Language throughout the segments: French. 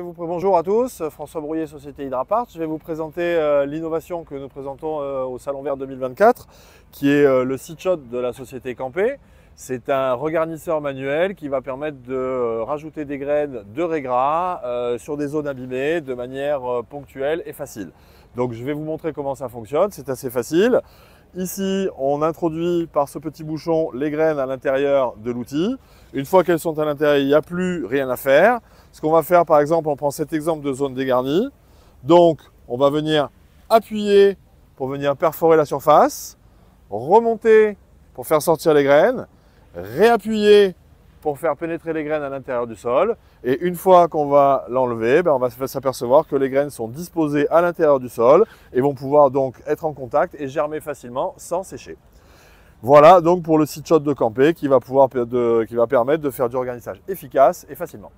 Bonjour à tous, François Brouillet, Société Hydrapart. Je vais vous présenter l'innovation que nous présentons au Salon Vert 2024, qui est le seed shot de la société Campé. C'est un regarnisseur manuel qui va permettre de rajouter des graines de raie gras sur des zones abîmées de manière ponctuelle et facile. Donc je vais vous montrer comment ça fonctionne, c'est assez facile. Ici, on introduit par ce petit bouchon les graines à l'intérieur de l'outil. Une fois qu'elles sont à l'intérieur, il n'y a plus rien à faire. Ce qu'on va faire, par exemple, on prend cet exemple de zone dégarnie. Donc, on va venir appuyer pour venir perforer la surface, remonter pour faire sortir les graines, réappuyer pour faire pénétrer les graines à l'intérieur du sol. Et une fois qu'on va l'enlever, on va s'apercevoir que les graines sont disposées à l'intérieur du sol et vont pouvoir donc être en contact et germer facilement sans sécher. Voilà donc pour le seed shot de Campé qui va permettre de faire du regarnissage efficace et facilement.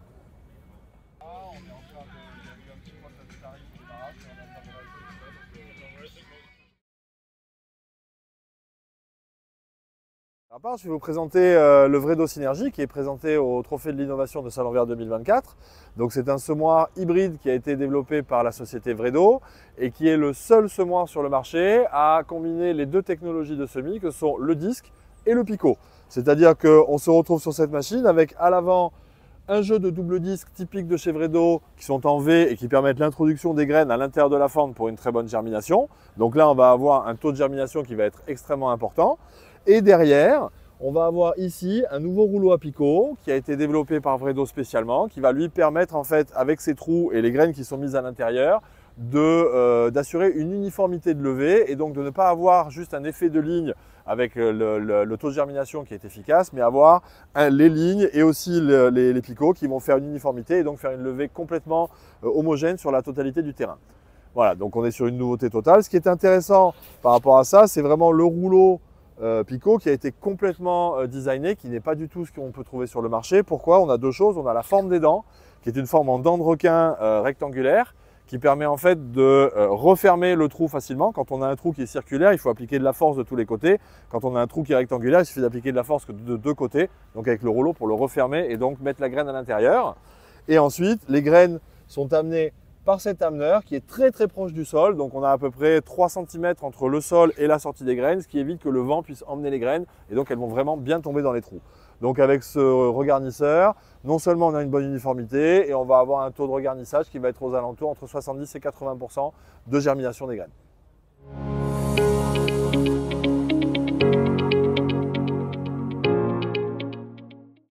Je vais vous présenter le Vredo Synergy qui est présenté au Trophée de l'innovation de Salon Vert 2024. Donc c'est un semoir hybride qui a été développé par la société Vredo et qui est le seul semoir sur le marché à combiner les deux technologies de semis que sont le disque et le picot. C'est-à-dire qu'on se retrouve sur cette machine avec à l'avant un jeu de double disque typique de chez Vredo qui sont en V et qui permettent l'introduction des graines à l'intérieur de la fente pour une très bonne germination. Donc là, on va avoir un taux de germination qui va être extrêmement important. Et derrière, on va avoir ici un nouveau rouleau à picot qui a été développé par Vredo spécialement, qui va lui permettre en fait, avec ses trous et les graines qui sont mises à l'intérieur, d'assurer une uniformité de levée et donc de ne pas avoir juste un effet de ligne avec le taux de germination qui est efficace, mais avoir les lignes et aussi les picots qui vont faire une uniformité et donc faire une levée complètement homogène sur la totalité du terrain. Voilà, donc on est sur une nouveauté totale. Ce qui est intéressant par rapport à ça, c'est vraiment le rouleau picot qui a été complètement designé, qui n'est pas du tout ce qu'on peut trouver sur le marché. Pourquoi? On a deux choses. On a la forme des dents, qui est une forme en dents de requin rectangulaire, qui permet en fait de refermer le trou facilement. Quand on a un trou qui est circulaire, il faut appliquer de la force de tous les côtés. Quand on a un trou qui est rectangulaire, il suffit d'appliquer de la force que de deux côtés, donc avec le rouleau pour le refermer et donc mettre la graine à l'intérieur. Et ensuite, les graines sont amenées par cet ameneur qui est très proche du sol. Donc on a à peu près 3 cm entre le sol et la sortie des graines, ce qui évite que le vent puisse emmener les graines et donc elles vont vraiment bien tomber dans les trous. Donc avec ce regarnisseur, non seulement on a une bonne uniformité et on va avoir un taux de regarnissage qui va être aux alentours entre 70 et 80% de germination des graines.